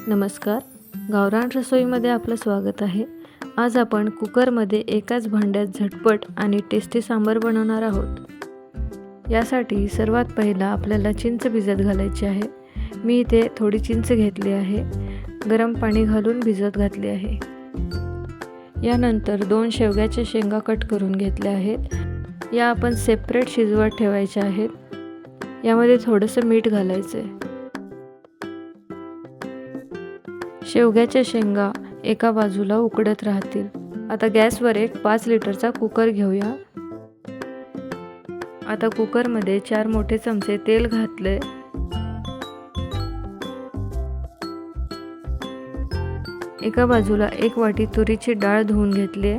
नमस्कार, गावरान रसोईमध्ये आपलं स्वागत आहे। आज आपण कुकरमध्ये एकाच भांड्यात झटपट आणि टेस्टी सांबार बनवणार आहोत। यासाठी सर्वात पहिला आपल्याला चिंच भिजत घालायची आहे। मी इथे थोडी चिंच घेतली आहे, गरम पाणी घालून भिजत घातली आहे। यानंतर 2 शेवग्याच्या शेंगा कट करून घेतल्या आहेत। या आपण सेपरेट शिजवत ठेवायच्या आहेत। यामध्ये थोडंसं मीठ घालायचं आहे। शेवग्याच्या शेंगा एका बाजूला उकडत राहतील। आता गॅसवर एक 5 लिटरचा कुकर घेऊया। आता कुकरमध्ये 4 मोठे चमचे तेल घातले। एका बाजूला 1 वाटी तुरीची डाळ धुवून घेतली।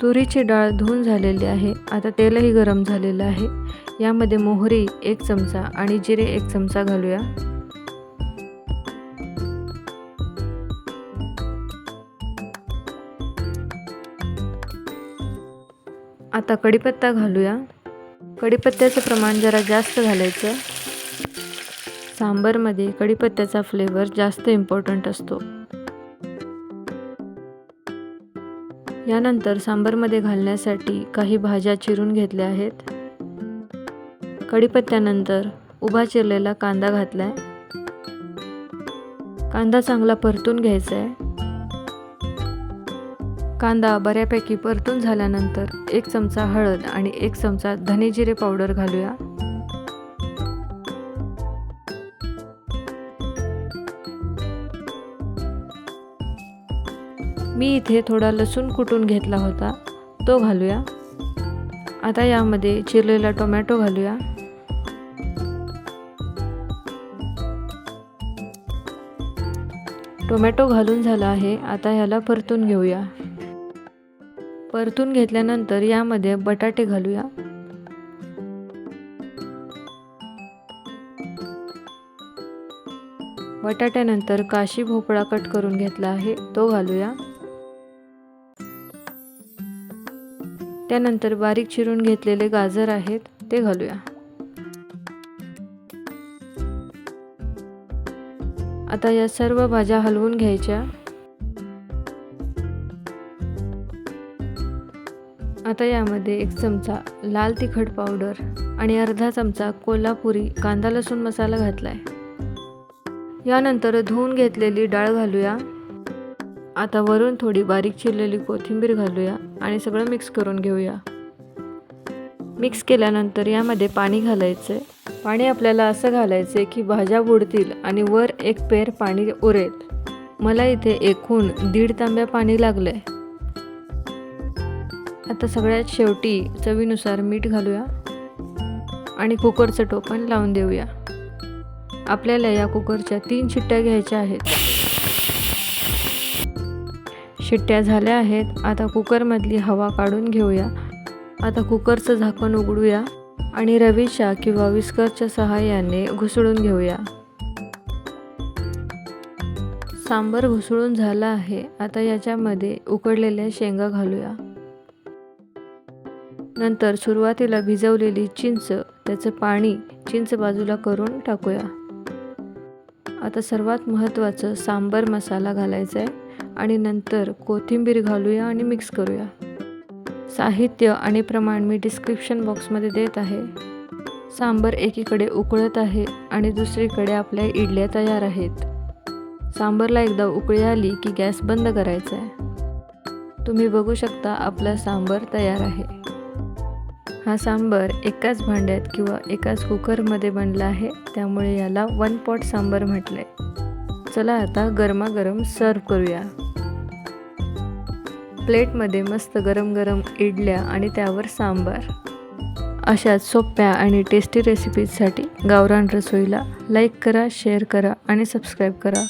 तुरीची डाळ धुवून झालेली आहे। आता तेलही गरम झालेलं आहे। यामध्ये मोहरी 1 चमचा आणि जिरे 1 चमचा घालूया। आता कढीपत्ता घालूया। कढीपत्त्याचं प्रमाण जरा जास्त घालायचं। सांबारमध्ये कढीपत्त्याचा फ्लेवर जास्त इम्पॉर्टंट असतो। यानंतर सांबारमध्ये घालण्यासाठी काही भाज्या चिरून घेतल्या आहेत। कढीपत्त्यानंतर उभा चिरलेला कांदा घातलाय। कांदा चांगला परतून घ्यायचा आहे। कांदा बऱ्यापैकी परतून झाल्यानंतर 1 चमचा हळद आणि 1 चमचा धने जिरे पावडर घालूया। मी इथे थोडा लसूण कुटून घेतला होता, तो घालूया। आता यामध्ये चिरलेला टोमॅटो घालूया। टोमॅटो घालून झाला आहे। आता याला परतून घेऊया। परतून घेतल्यानंतर यामध्ये बटाटे घालूया। बटाट्यानंतर काशी भोपळा कट करून घेतला आहे, तो घालूया। त्यानंतर बारीक चिरून घेतलेले गाजर आहेत, ते घालूया। आता या सर्व भाज्या हलवून घ्यायच्या। आता यामध्ये 1 चमचा लाल तिखट पावडर आणि अर्धा चमचा कोल्हापुरी कांदा लसूण मसाला घातलाय। यानंतर धुवून घेतलेली डाळ घालूया। आता वरून थोडी बारीक चिरलेली कोथिंबीर घालूया आणि सगळं मिक्स करून घेऊया। मिक्स केल्यानंतर यामध्ये पाणी घालायचं। पाणी आपल्याला असं घालायचं की भाज्या बुडतील आणि वर एक पेर पाणी उरेल। मला इथे एकूण 1.5 तांब्या पाणी लागलंय। आता सगळ्यात शेवटी चवीनुसार मीठ घालूया आणि कुकरचं टोपण लावून देऊया। आपल्याला या कुकरच्या 3 शिट्ट्या घ्यायच्या आहेत। शिट्ट्या झाल्या आहेत। आता कुकरमधली हवा काढून घेऊया। आता कुकरचं झाकण उघडूया आणि रवीच्या किंवा विस्करच्या सहाय्याने घुसळून घेऊया। सांबार घुसळून झाला आहे। आता याच्यामध्ये उकडलेल्या शेंगा घालूया। नंतर सुरुवातीला भिजवलेली चिंच, त्याचं पाणी चिंच बाजूला करून टाकूया। आता सर्वात महत्त्वाचं सांबार मसाला घालायचा आहे आणि नंतर कोथिंबीर घालूया आणि मिक्स करूया। साहित्य आणि प्रमाण मी डिस्क्रिप्शन बॉक्समध्ये देत आहे। सांबार एकीकडे उकळत आहे आणि दुसरीकडे आपल्या इडल्या तयार आहेत। सांबारला एकदा उकळी आली की गॅस बंद करायचा आहे। तुम्ही बघू शकता आपला सांबार तयार आहे। हा सांबार एकाच भांड्यात किंवा एकाच कुकरमध्ये बनला आहे, त्यामुळे याला 1 पॉट सांबार म्हटलंय। चला आता गरमागरम सर्व करूया। प्लेटमध्ये मस्त गरम गरम इडल्या आणि त्यावर सांबार। अशाच सोप्या आणि टेस्टी रेसिपीजसाठी गावरान रसोईला लाईक करा, शेअर करा आणि सबस्क्राईब करा।